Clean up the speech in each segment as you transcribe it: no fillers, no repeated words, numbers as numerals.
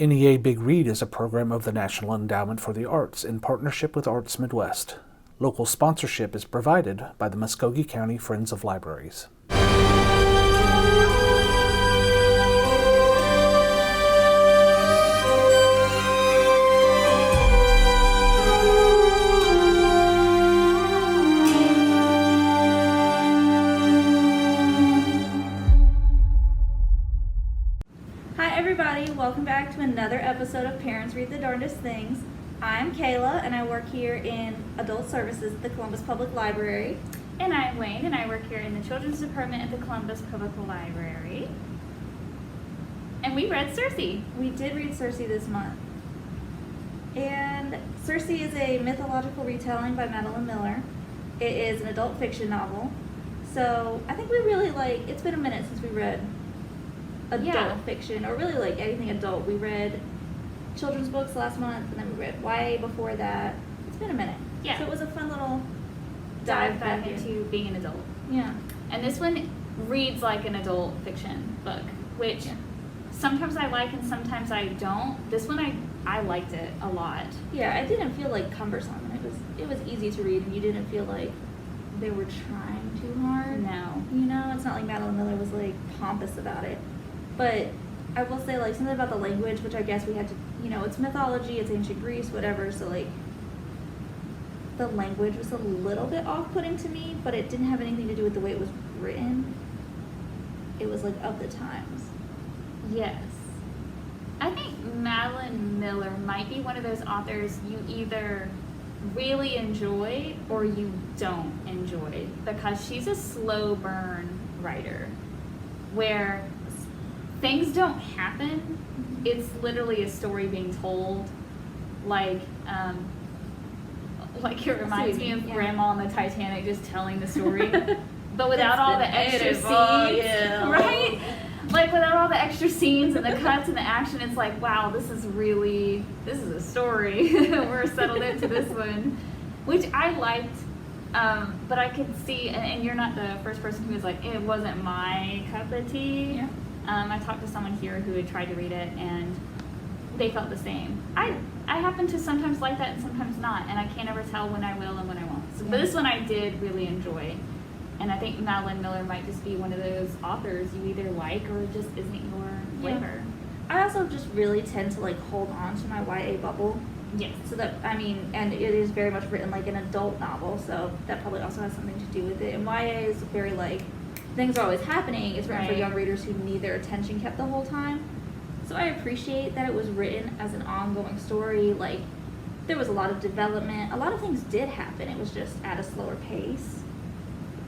NEA Big Read is a program of the National Endowment for the Arts in partnership with Arts Midwest. Local sponsorship is provided by the Muskogee County Friends of Libraries. Welcome back to another episode of Parents Read the Darndest Things. I'm Kayla, and I work here in Adult Services at the Columbus Public Library. And I'm Wayne, and I work here in the Children's Department at the Columbus Public Library. And we read Cersei. We did read Cersei this month. And Cersei is a mythological retelling by Madeline Miller. It is an adult fiction novel. So I think we really it's been a minute since we read adult fiction, or really anything adult. We read children's books last month, and then we read YA before that. It's been a minute. Yeah. So it was a fun little dive back into being an adult. Yeah. And this one reads like an adult fiction book, which sometimes I like and sometimes I don't. This one I liked it a lot. Yeah, it didn't feel cumbersome. It was easy to read, and you didn't feel like they were trying too hard. No. It's not like Madeline Miller was pompous about it. But I will say something about the language, which I guess we had to, it's mythology, it's ancient Greece, whatever, so the language was a little bit off-putting to me, but it didn't have anything to do with the way it was written. It was of the times. Yes. I think Madeline Miller might be one of those authors you either really enjoy or you don't enjoy, because she's a slow burn writer where things don't happen. It's literally a story being told. It reminds me of Grandma on the Titanic just telling the story, but without all the extra scenes, right? Without all the extra scenes and the cuts and the action, it's wow, this is a story. We're settled into this one, which I liked. But I could see, and you're not the first person who was it wasn't my cup of tea. Yeah. I talked to someone here who had tried to read it, and they felt the same. I happen to sometimes like that and sometimes not, and I can't ever tell when I will and when I won't. So, but this one I did really enjoy, and I think Madeline Miller might just be one of those authors you either like or just isn't your flavor. I also just really tend to hold on to my YA bubble. Yes. So that, and it is very much written like an adult novel, so that probably also has something to do with it. And YA is very things are always happening. It's written for young readers who need their attention kept the whole time. So I appreciate that it was written as an ongoing story. There was a lot of development. A lot of things did happen. It was just at a slower pace.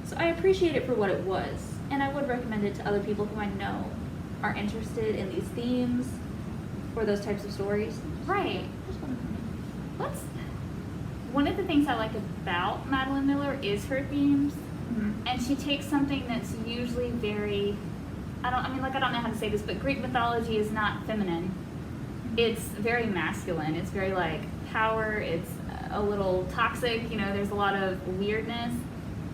So I appreciate it for what it was. And I would recommend it to other people who I know are interested in these themes or those types of stories. Right. One of the things I like about Madeline Miller is her themes. Mm-hmm. And she takes something that's usually very, I don't know how to say this, but Greek mythology is not feminine. It's very masculine. It's very power. It's a little toxic. There's a lot of weirdness.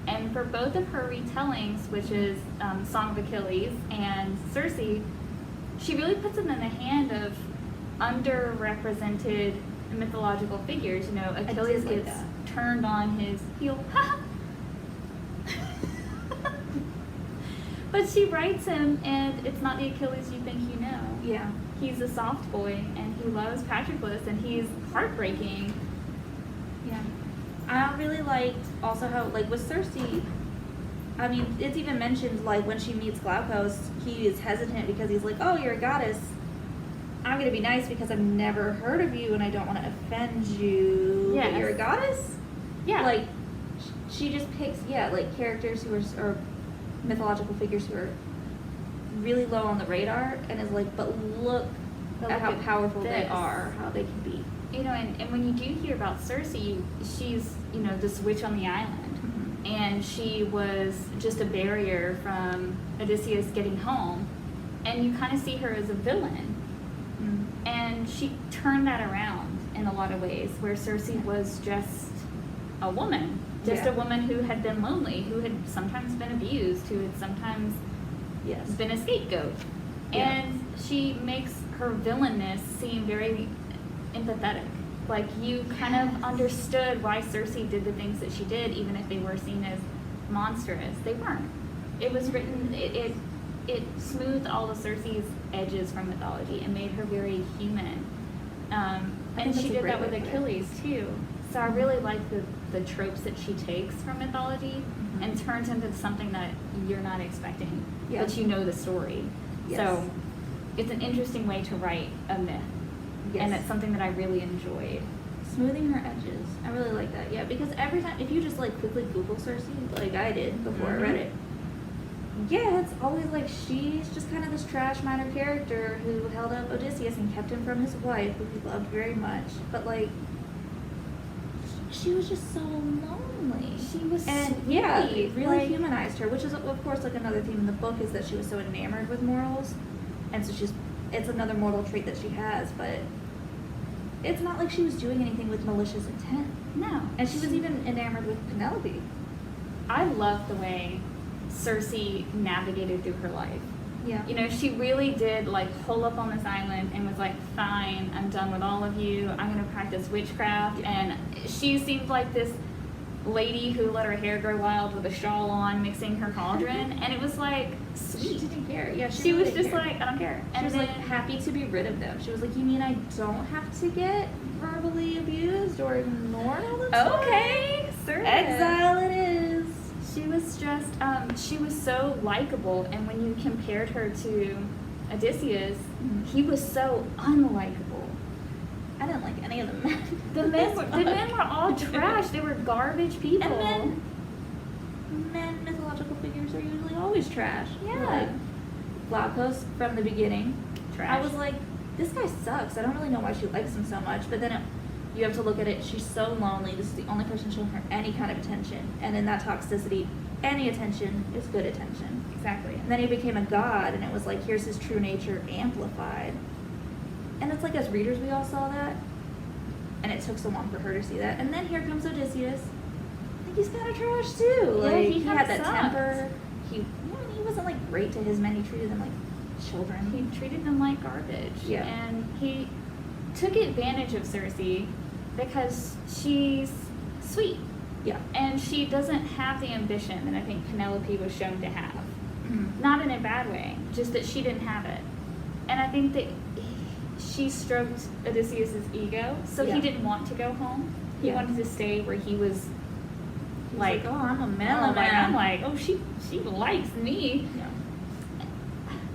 And for both of her retellings, which is Song of Achilles and Cersei, she really puts them in the hand of underrepresented mythological figures. Achilles gets turned on his heel. But she writes him, and it's not the Achilles you think you know. Yeah. He's a soft boy, and he loves Patroclus, and he's heartbreaking. Yeah. I really liked also how, with Cersei, it's even mentioned, when she meets Glaukos, he is hesitant because he's oh, you're a goddess. I'm going to be nice because I've never heard of you, and I don't want to offend you. Yes. But you're a goddess? Yeah. She just picks, characters who are mythological figures who are really low on the radar, and is but look at how powerful they are, how they can be. And when you do hear about Cersei, she's this witch on the island, mm-hmm. and she was just a barrier from Odysseus getting home, and you kind of see her as a villain, mm-hmm. and she turned that around in a lot of ways, where Cersei was just a woman. Just a woman who had been lonely, who had sometimes been abused, who had sometimes been a scapegoat. And she makes her villainness seem very empathetic. Like, you kind of understood why Cersei did the things that she did, even if they were seen as monstrous. They weren't. It was written, it smoothed all of Cersei's edges from mythology and made her very human. And she did that with Achilles too. So I really like the tropes that she takes from mythology and turns into something that you're not expecting, but you know the story. Yes. So it's an interesting way to write a myth. Yes. And it's something that I really enjoyed. Smoothing her edges. I really like that. Yeah, because every time, if you just like quickly Google Cersei, like I did before I read it, yeah, it's always like she's just kind of this trash minor character who held up Odysseus and kept him from his wife, who he loved very much. But like, she was just so lonely. She was and sweet. Yeah, it really like, humanized her, which is of course like another theme in the book is that she was so enamored with mortals, and so it's another mortal trait that she has, but it's not like she was doing anything with malicious intent. No. And she was even enamored with Penelope. I love the way Cersei navigated through her life. Yeah. You know, she really did like hole up on this island and was like, fine, I'm done with all of you. I'm going to practice witchcraft. And she seemed like this lady who let her hair grow wild with a shawl on, mixing her cauldron. And it was like, sweet. She didn't care. Yeah, she really was just care. like, I don't care. She was like happy to be rid of them. She was like, you mean I don't have to get verbally abused or ignored all the time? Okay, sir. Exile it is. She was just, she was so likable, and when you compared her to Odysseus, he was so unlikable. I didn't like any of the men. The men were all trash. They were garbage people. And men, mythological figures are usually always trash. Yeah. Like Glaucus from the beginning. Trash. I was like, this guy sucks. I don't really know why she likes him so much, but then you have to look at it. She's so lonely. This is the only person showing her any kind of attention. And in that toxicity, any attention is good attention. Exactly. And then he became a god, and it was like, here's his true nature amplified. And it's like, as readers, we all saw that. And it took so long for her to see that. And then here comes Odysseus. I think he's kind of trash, too. Yeah, Like, he had that sucked. temper. He wasn't, like, great to his men. He treated them like children. He treated them like garbage. Yeah. And he took advantage of Cersei because she's sweet. Yeah. And she doesn't have the ambition that I think Penelope was shown to have. Mm-hmm. Not in a bad way, just that she didn't have it. And I think that she stroked Odysseus' ego, so Yeah. he didn't want to go home. He Yeah. wanted to stay where he was Like, oh, I'm a man. I'm like, oh, she likes me. Yeah.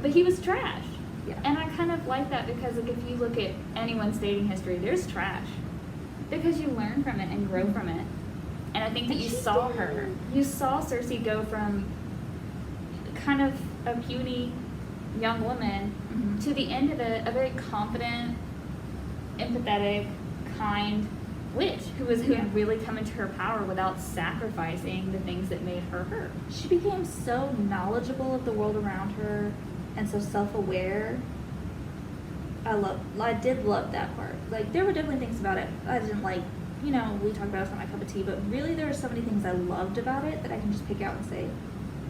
But he was trash. Yeah. And I kind of like that because like, if you look at anyone's dating history, there's trash. Because you learn from it and grow from it. And I think that And you she saw did. her. You saw Cersei go from kind of a puny young woman Mhm. to the end of it, a very confident, empathetic, kind witch who had really come into her power without sacrificing the things that made her her. She became so knowledgeable of the world around her and so self-aware. I did love that part. Like, there were definitely things about it I didn't like. You know, we talk about it's not my cup of tea, but really there were so many things I loved about it that I can just pick out and say,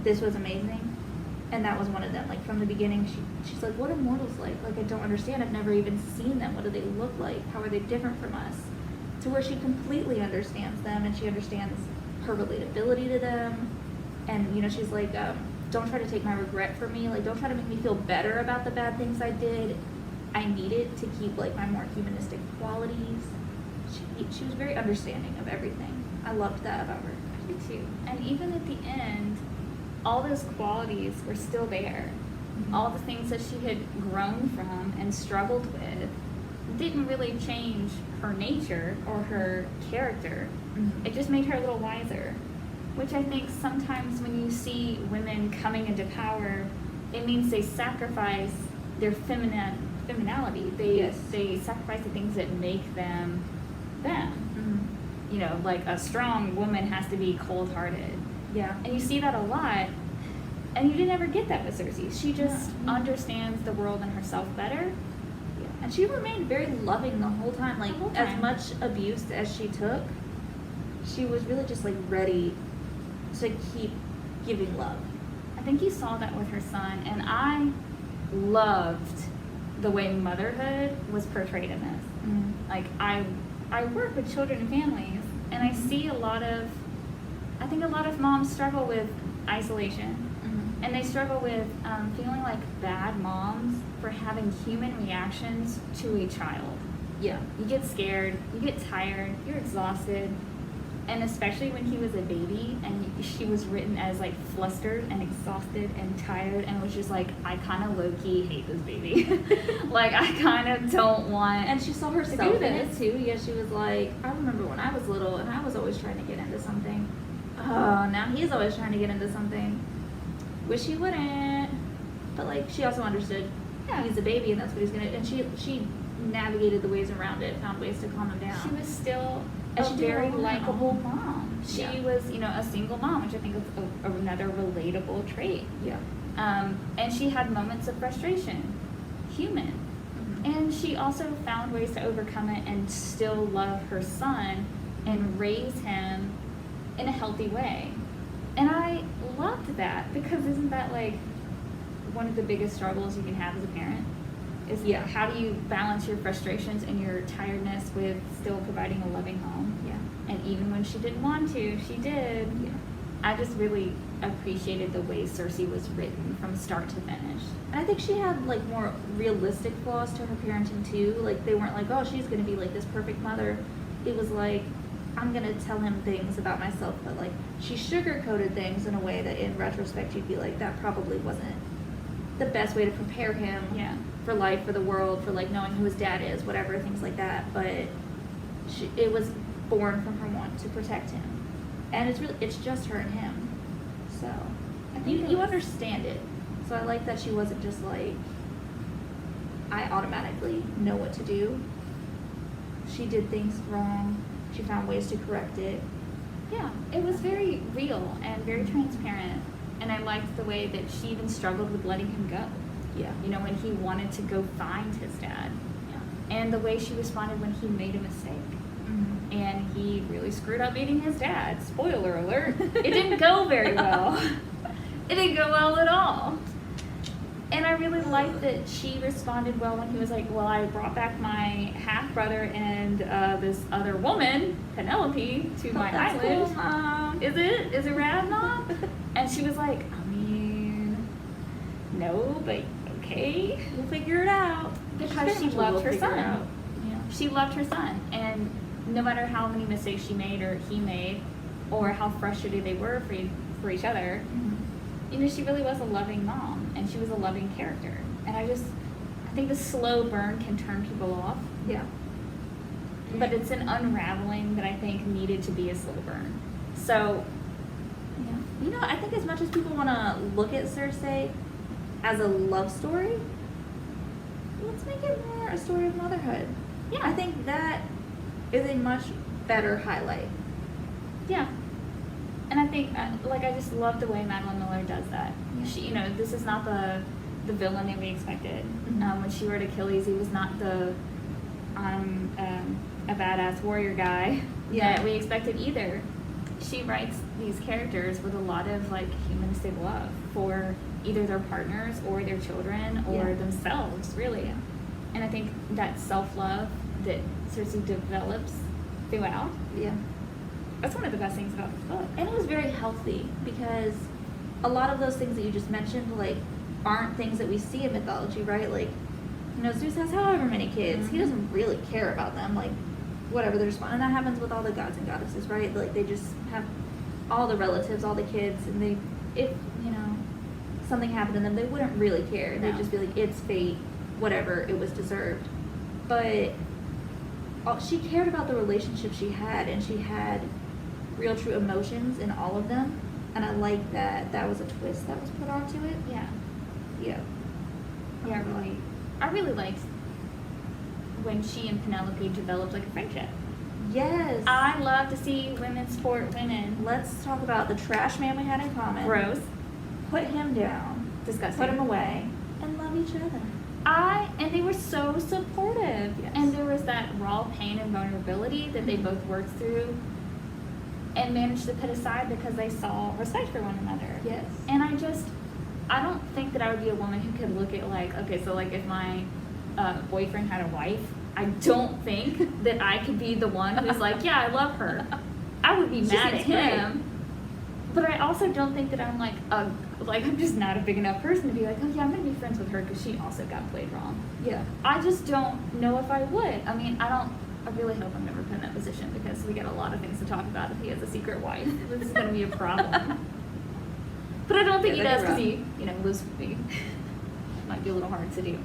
this was amazing. And that was one of them. Like, from the beginning, she's like, what are mortals like? Like, I don't understand. I've never even seen them. What do they look like? How are they different from us? To where she completely understands them, and she understands her relatability to them. And, you know, she's like, don't try to take my regret from me. Like, don't try to make me feel better about the bad things I did. I need it to keep, like, my more humanistic qualities. She was very understanding of everything. I loved that about her. I did too. And even at the end, all those qualities were still there. Mhm. All the things that she had grown from and struggled with didn't really change her nature or her character. Mhm. It just made her a little wiser, which I think sometimes when you see women coming into power, it means they sacrifice their femininity. They sacrifice the things that make them them. Mhm. You know, like a strong woman has to be cold-hearted. Yeah. And you see that a lot, and you didn't ever get that with Cersei. She just No. understands the world and herself better. Yeah. And she remained very loving the whole time. Like, The whole as time. much abuse as she took, she was really just, like, ready to keep giving love. I think you saw that with her son, and I loved the way motherhood was portrayed in this. Like, I work with children and families, and I see I think a lot of moms struggle with isolation. And they struggle with feeling like bad moms for having human reactions to a child. Yeah. You get scared, you get tired, you're exhausted. And especially when he was a baby and she was written as like flustered and exhausted and tired, and was just like, I kind of low-key hate this baby. Like, I kind of don't want And she saw herself in it too. Yeah, she was like, I remember when I was little and I was always trying to get into something. Oh, now he's always trying to get into something. Wish he wouldn't. But like, she also understood he's a baby and that's what he's gonna, and she navigated the ways around it, found ways to calm him down. She was still And a she did very well on her likable own. mom. She Yeah. was, you know, a single mom, which I think is another relatable trait. Yeah. And she had moments of frustration, human. And she also found ways to overcome it and still love her son and raise him in a healthy way. And I loved that, because isn't that like one of the biggest struggles you can have as a parent? Is how do you balance your frustrations and your tiredness with still providing a loving home? Yeah. And even when she didn't want to, she did. Yeah. I just really appreciated the way Cersei was written from start to finish. And I think she had like more realistic flaws to her parenting too. Like, they weren't like, oh, she's gonna be like this perfect mother. It was like, I'm gonna tell him things about myself, but like, she sugar-coated things in a way that in retrospect you'd be like, that probably wasn't the best way to prepare him for life, for the world, for like knowing who his dad is, whatever, things like that. But it was born from her want to protect him. And it's just her and him. So you understand it. So I like that she wasn't just like, I automatically know what to do. She did things wrong. She found ways to correct it. Yeah, it was very real and very transparent. And I liked the way that she even struggled with letting him go. Yeah. You know, when he wanted to go find his dad. Yeah. And the way she responded when he made a mistake. And he really screwed up meeting his dad. Spoiler alert. It didn't go very well. It didn't go well at all. And I really liked that she responded well when he was like, well, I brought back my half-brother and this other woman, Penelope, to my island. Cool, Mom. Is it rad, Mom? And she was like, I mean, no, but okay. We'll figure it out. Because she loved her son. Yeah. She loved her son. And no matter how many mistakes she made or he made, or how frustrated they were for each other, you know, she really was a loving mom, and she was a loving character. And I think the slow burn can turn people off. Yeah. But it's an unraveling that I think needed to be a slow burn. So, Yeah. You know, I think as much as people want to look at Cersei as a love story, let's make it more a story of motherhood. yeah, I think that is a much better highlight. yeah. And I think, I just love the way Madeline Miller does that. Yeah. She, you know, this is not the villain that we expected. When she wrote Achilles, he was not the a badass warrior guy that we expected either. She writes these characters with a lot of like humanistic love for either their partners or their children or themselves, really. Yeah. And I think that self-love that Cersei develops throughout, Yeah. that's one of the best things about this book. And it was very healthy, because a lot of those things that you just mentioned, like, aren't things that we see in mythology, right? Like, you know, Zeus has however many kids. He doesn't really care about them. Like, whatever, they're just fun. And that happens with all the gods and goddesses, right? Like, they just have all the relatives, all the kids, and if, you know, something happened to them, they wouldn't really care. They'd just be like, it's fate, whatever, it was deserved. But she cared about the relationship she had, and she had real true emotions in all of them. And I like that was a twist that was put onto it. Yeah. Yeah. Yeah, I really liked when she and Penelope developed like a friendship. Yes. I love to see women support women. Let's talk about the trash man we had in common. Gross. Put him down. Disgusting. Put him away. And love each other. And they were so supportive. Yes. And there was that raw pain and vulnerability that they both worked through and managed to put aside because they saw respect for one another. Yes. And I don't think that I would be a woman who could look at like, okay, so like if my boyfriend had a wife, I don't think that I could be the one who's like, yeah, I love her. I would be mad at him. But I also don't think that I'm like I'm just not a big enough person to be like, oh yeah, I'm gonna be friends with her because she also got played wrong. Yeah. I just don't know if I would. I mean, I really hope I'm never put in that position because we got a lot of things to talk about if he has a secret wife. This is gonna be a problem. But I don't think he does because he, lives with me. Might be a little hard to do.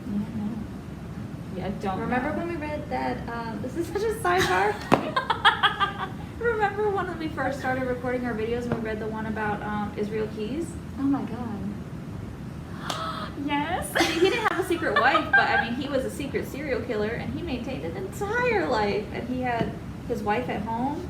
Yeah, I don't Remember when we read that, this is such a sidebar. Remember when we first started recording our videos and we read the one about Israel Keys? Oh my god. Yes. He didn't have a secret wife, but I mean, he was a secret serial killer and he maintained an entire life. And he had his wife at home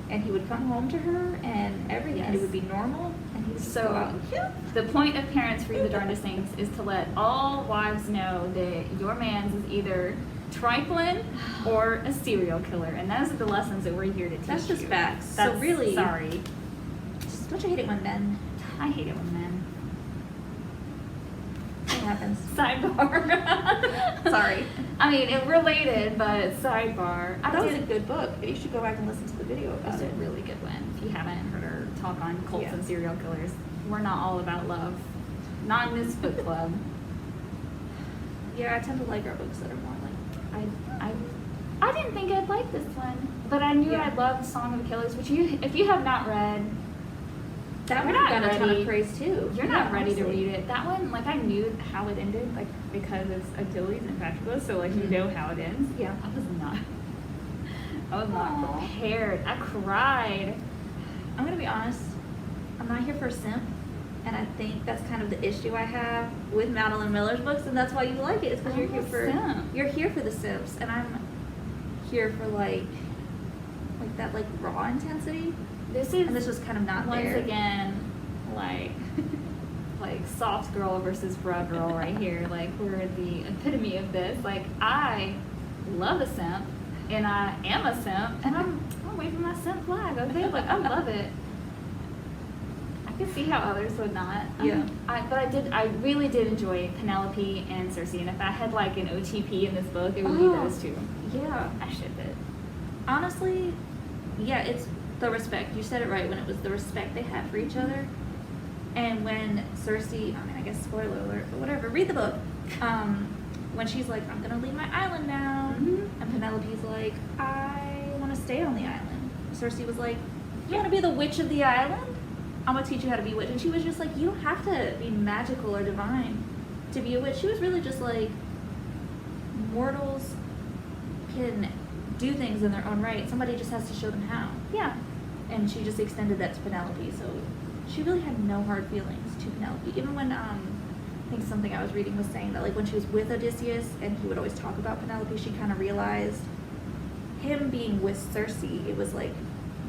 and he would come home to her and everything. And it would be normal. And he would just go out and kill. The point of parents read the Darndest things is to let all wives know that your man's is either trifling or a serial killer. And those are the lessons that we're here to teach you. That's just facts. That's, so really, sorry. Don't you hate it when men? I hate it when men. It happens. Sidebar. Sorry. I mean, it related, but sidebar. That was a good book. You should go back and listen to the video about That's it. a really good one. If you haven't heard her talk on cults Yeah. and serial killers, we're not all about love. Not in this book club. Yeah, I tend to like our books that are more like. I didn't think I'd like this one, but I knew I'd love Song of Achilles, which if you have not read, That You're one not got a ton ready. of praise too. you're not Yeah, ready to honestly. read it. That one, like I knew how it ended, like because it's Achilles and Patroclus, so like you know how it ends. Yeah. I was not Aw. prepared. I cried. I'm gonna be honest. I'm not here for a simp, and I think that's kind of the issue I have with Madeline Miller's books, and that's why you like it. It's because I'm you're here a for simp. you're here for the simps, and I'm here for like that like raw intensity, This is and this was kind of not once there. again like soft girl versus raw girl right here. Like we're the epitome of this. Like I love a simp and I am a simp and I'm waving my simp flag, okay? Like I love it. I can see how others would not. Yeah. I really did enjoy Penelope and Cersei, and if I had like an OTP in this book, it would be those two. Yeah. I shipped it. Honestly, yeah, it's the respect. You said it right when it was the respect they had for each other. And when Cersei, I mean, I guess spoiler alert, but whatever, read the book. When she's like, I'm gonna leave my island now, Mhm. and Penelope's like, I want to stay on the island. Cersei was like, you want to be the witch of the island? I'm gonna teach you how to be a witch. And she was just like, you don't have to be magical or divine to be a witch. She was really just like, mortals can do things in their own right. Somebody just has to show them how. Yeah. And she just extended that to Penelope. So she really had no hard feelings to Penelope. Even when I think something I was reading was saying that like when she was with Odysseus and he would always talk about Penelope, she kind of realized him being with Cersei, it was like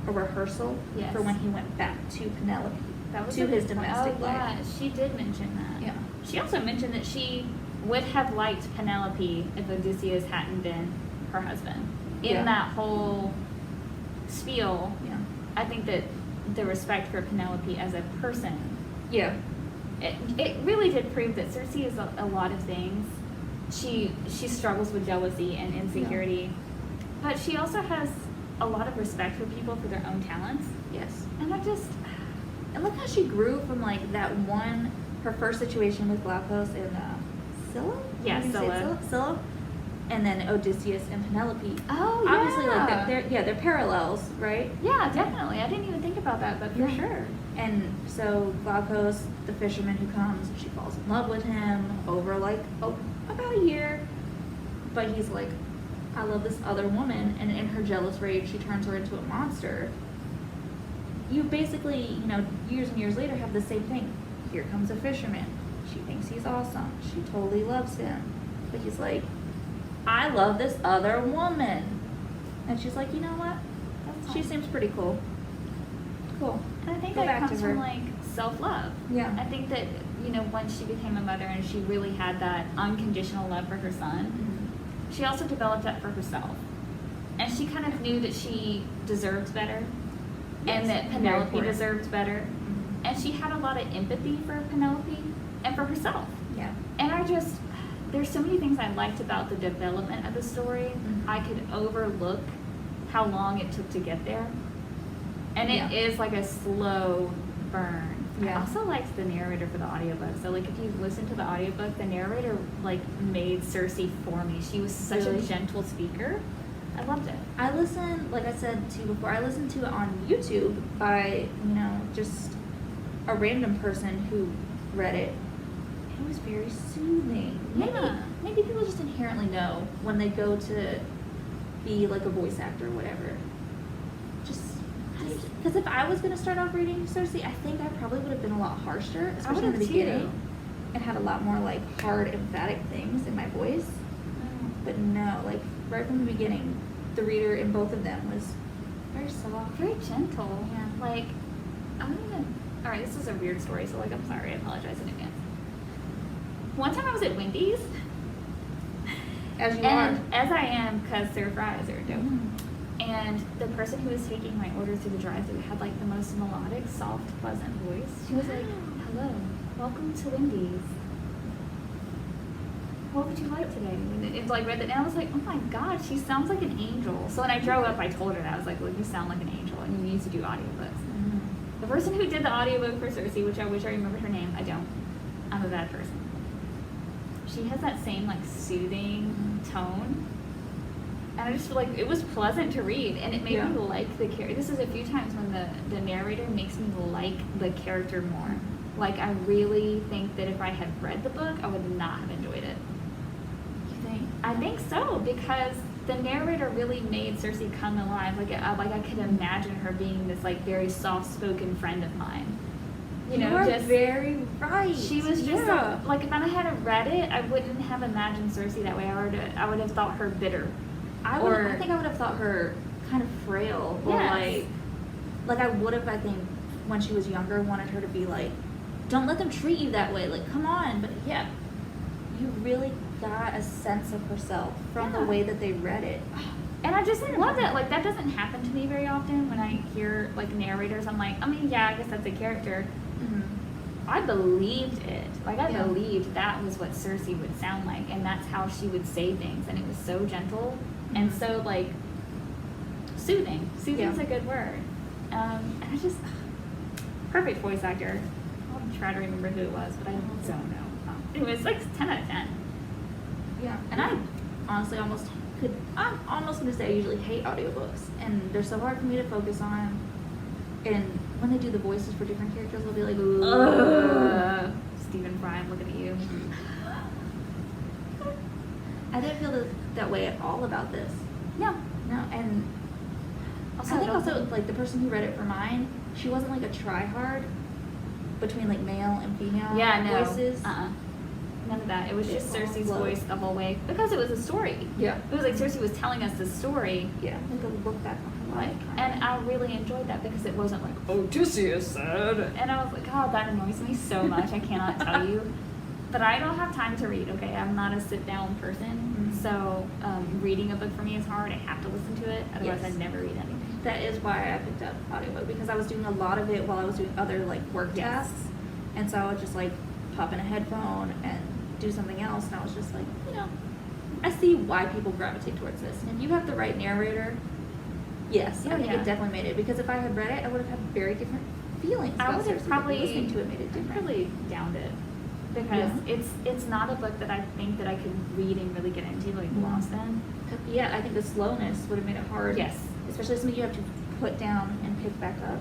a rehearsal Yes. for when he went back to Penelope. That was to a his good point. domestic Oh, life. yeah, she did mention that. Yeah. She also mentioned that she would have liked Penelope if Odysseus hadn't been her husband. In Yeah. that whole spiel, Yeah. I think that the respect for Penelope as a person, Yeah. it really did prove that Cersei is a lot of things. She struggles with jealousy and insecurity, but she also has a lot of respect for people for their own talents. Yes. And And look how she grew from like that one, her first situation with Glaucus and Scylla? Yeah, How do you say it? Scylla. Scylla. And then Odysseus and Penelope. Oh, Obviously, yeah. like they're parallels, right? Yeah, definitely. I didn't even think about that, but for Yeah. sure. And so Glaucus, the fisherman who comes, she falls in love with him over like about a year. But he's like, I love this other woman, and in her jealous rage, she turns her into a monster. You basically, years and years later have the same thing. Here comes a fisherman. She thinks he's awesome. She totally loves him. But he's like, I love this other woman. And she's like, you know what? That's She fine. seems pretty cool. Cool. And I think Go that back to comes her. from like self-love. Yeah. I think that, once she became a mother and she really had that unconditional love for her son, Mm-hmm. she also developed that for herself. And she kind of knew that she deserved better Yes, and that very Penelope important. deserved better. Mhm. And she had a lot of empathy for Penelope and for herself. Yeah. And there's so many things I liked about the development of the story. Mhm. I could overlook how long it took to get there. And it is like a slow burn. Yeah. I also liked the narrator for the audiobook. So like if you listen to the audiobook, the narrator like made Cersei for me. She was such a Really? gentle speaker. I loved it. I listened, like I said to you before, I listened to it on YouTube by, just a random person who read it. It was very soothing. Yeah. Maybe people just inherently know when they go to be like a voice actor or whatever. Because if I was going to start off reading Cersei, I think I probably would have been a lot harsher, especially in the would've too. beginning, and had a lot more like hard, emphatic things in my voice. But no, like right from the beginning, the reader in both of them was very soft. Very gentle. Yeah. Like, I don't even. Alright, this is a weird story, so like, I'm sorry, I apologize in advance. One time I was at Wendy's, As you and are. as I am, because their fries are dope. Mhm. And the person who was taking my order through the drive-thru had like the most melodic, soft, pleasant voice. She was like, "Hello, welcome to Wendy's. What would you like today?" And it like read that, and I was like, "Oh my God, she sounds like an angel." So when I drove up, I told her that. I was like, "Look, you sound like an angel, and you need to do audiobooks." Mhm. The person who did the audiobook for Cersei, which I wish I remembered her name, I don't. I'm a bad person. She has that same like soothing tone. And I just feel like it was pleasant to read, and it made me like the character. This is a few times when the narrator makes me like the character more. Like, I really think that if I had read the book, I would not have enjoyed it. You think? I think so, because the narrator really made Cersei come alive. Like I could imagine her being this like very soft-spoken friend of mine. You are just very right. she was just like, if I had read it, I wouldn't have imagined Cersei that way. I would have thought her bitter. I think I would have thought her kind of frail, or Yes. like I would have, I think, when she was younger, wanted her to be like, don't let them treat you that way. Like, come on. But yeah, you really got a sense of herself from the way that they read it. And I just love that. Like, that doesn't happen to me very often when I hear like narrators. I'm like, I mean, yeah, I guess that's a character. I believed it. Like, I believed that was what Cersei would sound like, and that's how she would say things, and it was so gentle and so like soothing. Soothing's a good word. And I just perfect voice actor. I'll try to remember who it was, but I don't know. It was like 10 out of 10. Yeah, and I honestly I'm almost going to say I usually hate audiobooks, and they're so hard for me to focus on. And when they do the voices for different characters, they'll be like, Stephen Fry, I'm looking at you. I didn't feel that way at all about this. No. No, and Also, I think also like the person who read it for mine, she wasn't like a try-hard between like male and female voices. None of that. It was just It all Cersei's flowed. voice the whole way, because it was a story. Yeah. It was like Cersei was telling us the story. Yeah, like a look back on her life. And I really enjoyed that, because it wasn't like, Odysseus said. And I was like, oh, that annoys me so much. I cannot tell you. But I don't have time to read, okay? I'm not a sit-down person. So reading a book for me is hard. I have to listen to it. Otherwise, I'd never read anything. That is why I picked up audiobook, because I was doing a lot of it while I was doing other like work tasks. And so I would just like pop in a headphone and do something else, and I was just like, I see why people gravitate towards this. And if you have the right narrator, yes, I think it definitely made it. Because if I had read it, I would have had very different feelings. I would have Cersei, probably listening to it made it different. probably downed it, because it's not a book that I think that I could read and really get into, like lost in. Yeah, I think the slowness would have made it hard. Yes. Especially something you have to put down and pick back up.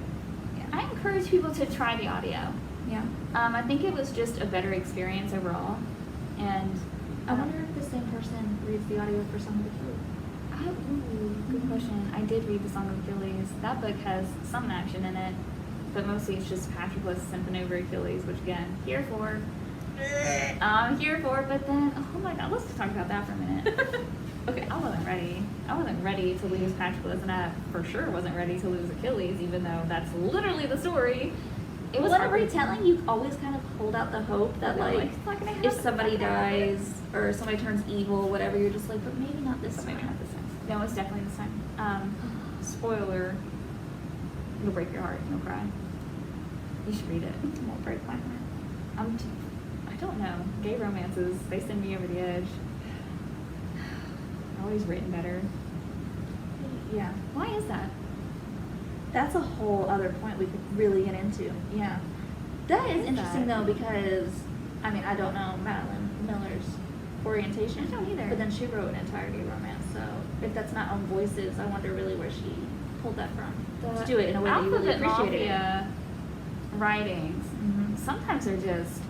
Yeah. I encourage people to try the audio. Yeah. I think it was just a better experience overall, and I wonder if the same person reads the audio for Song of Achilles. Good question. I did read the Song of Achilles. That book has some action in it, but mostly it's just Patroclus simping over Achilles, which again, here for. I'm here for, but then, oh my God, let's just talk about that for a minute. Okay, I wasn't ready. I wasn't ready to lose Patroclus, and I for sure wasn't ready to lose Achilles, even though that's literally the story. It was Whenever heartbreaking. retelling, you always kind of hold out the hope that like it's not gonna if happen. somebody dies or somebody turns evil, whatever, you're just like, but maybe not this But time. maybe not this time. No, it's definitely this time. Spoiler. It'll break your heart. You'll cry. You should read it. It won't break my heart. I don't know. Gay romances, they send me over the edge. Always written better. Yeah. Why is that? That's a whole other point we could really get into. Yeah. That is interesting though, because I mean, I don't know Madeline Miller's orientation. I don't either. But then she wrote an entire gay romance, so if that's not on Voices, I wonder really where she pulled that from. To do it in a way that you really appreciate it. Writings, Mhm. sometimes are just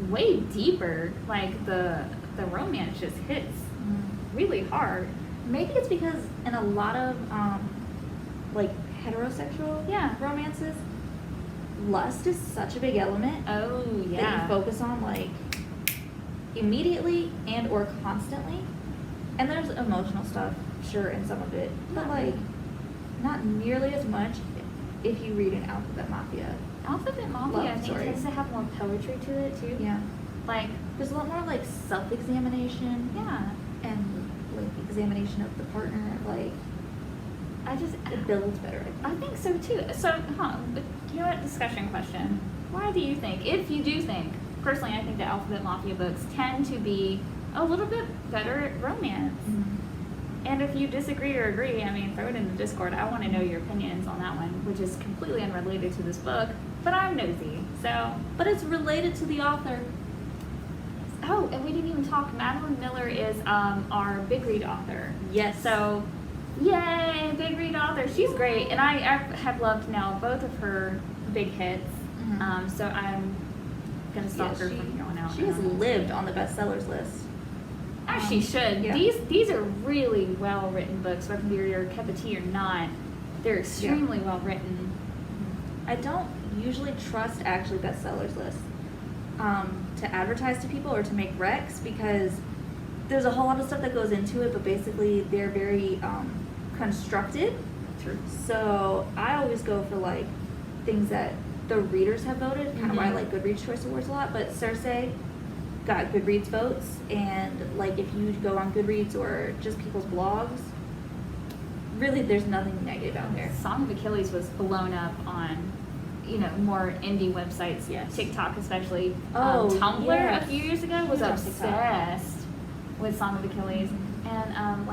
way deeper. Like the romance just hits really hard. Maybe it's because in a lot of like heterosexual romances, lust is such a big element Oh that yeah. you focus on like immediately and or constantly. And there's emotional stuff, sure, in some of it, but like not nearly as much if you read an Alphabet Mafia. Alphabet Mafia, Love I think, story. tends to have more poetry to it too. Yeah. Like, There's a lot more like self-examination yeah. and like examination of the partner. Like I just, it builds better. I think so too. So, but you know what? Discussion question. Why do you think, if you do think, personally, I think the Alphabet Mafia books tend to be a little bit better at romance. And if you disagree or agree, I mean, throw it in the Discord. I want to know your opinions on that one, which is completely unrelated to this book, but I'm nosy, so. But it's related to the author. Oh, and we didn't even talk. Madeline Miller is our Big Read author. Yes. So, yay, Big Read author. She's great, and I have loved now both of her big hits. So I'm gonna stop her from going out. She has lived on the bestsellers list. As she should. Yeah. These are really well written books, whether you're your cup of tea or not. They're extremely well written. I don't usually trust actually bestsellers lists to advertise to people or to make recs, because there's a whole lot of stuff that goes into it, but basically they're very constructed. True. So I always go for like things that the readers have voted, kind of why I like Goodreads Choice Awards a lot, but Cersei got Goodreads votes, and like if you go on Goodreads or just people's blogs, really there's nothing negative out there. Song of Achilles was blown up on, more indie websites, Yes. TikTok especially. Oh, Tumblr yes. a few years ago was Huge on TikTok. obsessed with Song of Achilles, and I'm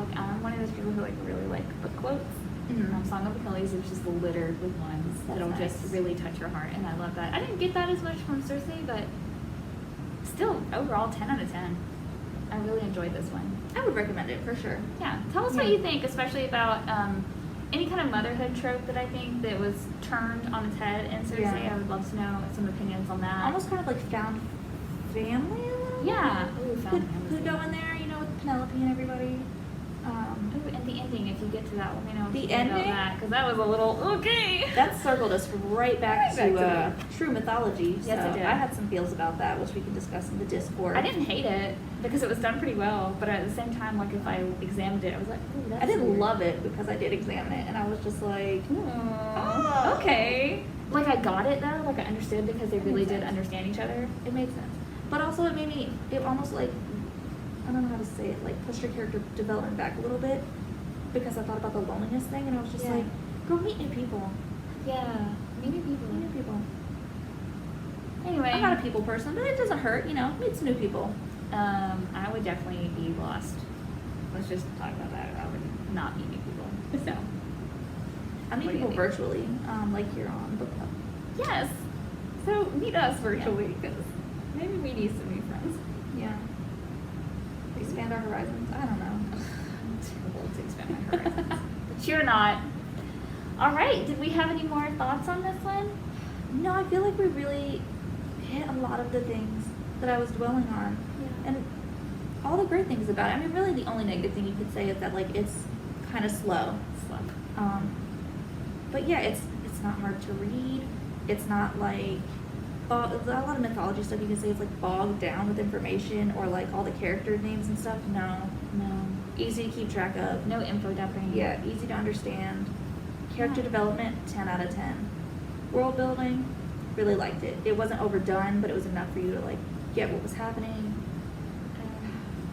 one of those people who really like book quotes. Song of Achilles is just littered with ones that'll nice. just really touch your heart, and I love that. I didn't get that as much from Cersei, but still, overall, 10 out of 10. I really enjoyed this one. I would recommend it for sure. Yeah, tell us what you think, especially about any kind of motherhood trope that I think that was turned on its head in Cersei. Yeah. I would love to know some opinions on that. Almost kind of like found family a little Yeah. bit. Ooh, Found Could go in there, with Penelope and everybody. Ooh, and the ending, if you get to that, let me know what The you think about ending? that, because that was a little okay. That circled us right back to true mythology. Yes, so it did. I had some feels about that, which we can discuss in the Discord. I didn't hate it because it was done pretty well, but at the same time, like if I examined it, I was like, ooh, that's I didn't weird. love it because I did examine it, and I was just like, Oh, okay. Like I got it though, like I understood because they really did understand each other. it made sense. But also it made me, it almost like, I don't know how to say it, like pushed her character development back a little bit, because I thought about the loneliness thing, and I was just Yeah. like, girl, meet new people. Yeah, maybe Meet new people. people. Anyway, I'm not a people person, but it doesn't hurt, meet some new people. I would definitely be lost. Let's just talk about that. I would not meet new people. So, I meet What do you people think? virtually, like here on Book Club. yes. So meet us virtually because maybe we need some new friends. Yeah. Expand our horizons. I don't know. I'm terrible to expand my horizons, but you're not. All right. Did we have any more thoughts on this one? No, I feel like we really hit a lot of the things that I was dwelling on. Yeah. And all the great things about it. I mean, really the only negative thing you could say is that, like, it's kind of slow. But yeah, it's not hard to read. It's not like, a lot of mythology stuff you can say it's like bogged down with information or like all the character names and stuff. No. Easy to keep track of. No info dumping. Yeah, easy to understand. Character Yeah. development, 10 out of 10. World building, really liked it. It wasn't overdone, but it was enough for you to like get what was happening.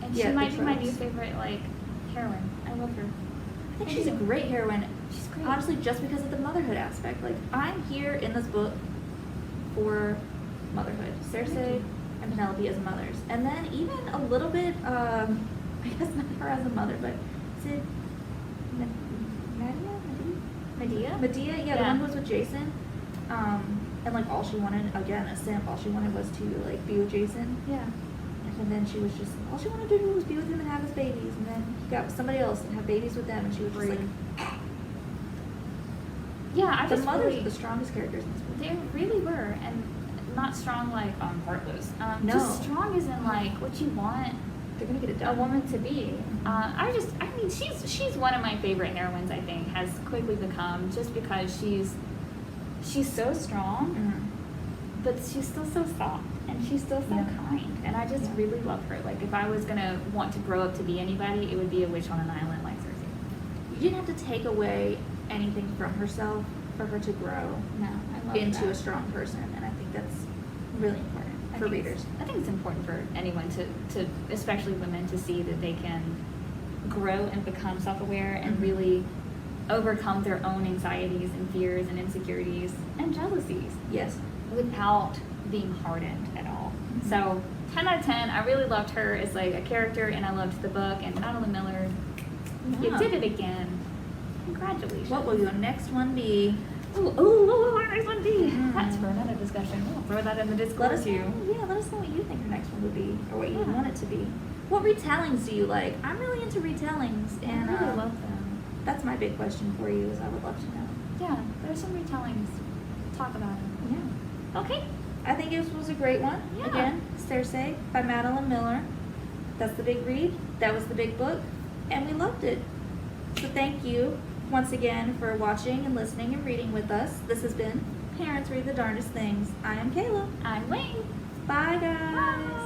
And Yeah, she the might be my new tropes. favorite heroine. I love her. I think she's a great heroine. She's great. Honestly, just because of the motherhood aspect. Like, I'm here in this book for motherhood. Thank Cersei you. and Penelope as mothers. And then even a little bit, I guess not her as a mother, but is it Medea? Yeah, the one who was with Jason. And like all she wanted, again, a simp, all she wanted was to like be with Jason. Yeah. And then she was just, all she wanted to do was be with him and have his babies. And then he got with somebody else and have babies with them. And she was just like, yeah, I the just mothers really, are the strongest characters in this book. they really were, and not strong like heartless. No. Just strong as in like what you want They're gonna get it a done. woman to be. I mean, she's one of my favorite heroines. I think has quickly become, just because she's so strong, Mhm. but she's still so soft, and she's still so Yeah. kind, and I just Yeah. really love her. Like, if I was gonna want to grow up to be anybody, it would be a witch on an island like Cersei. You didn't have to take away anything from herself for her to grow No, I love into that. a strong person. And I think that's really important I for think readers. I think it's important for anyone to, especially women, to see that they can grow and become self-aware and Mhm. really overcome their own anxieties and fears and insecurities and jealousies Yes. without being hardened at all. Mhm. So 10 out of 10, I really loved her as like a character, and I loved the book. And Madeline Miller, you Yeah. did it again. Congratulations. What will your next one be? Ooh, what will our next one be? Mhm. That's for another discussion. We'll throw that in the Let Discord us know. too. Yeah, let us know what you think your next one would be, or what you Yeah. want it to be. What retellings do you like? I'm really into retellings, and I really love them. that's my big question for you. Is I would love to know. Yeah, there's some retellings. Talk about them. Yeah. Okay. I think it was a great one. Yeah. Again, Cersei by Madeline Miller. That's the big read. That was the big book, and we loved it. So thank you once again for watching and listening and reading with us. This has been Parents Read the Darndest Things. I am Kayla. I'm Wayne. Bye, guys. Bye.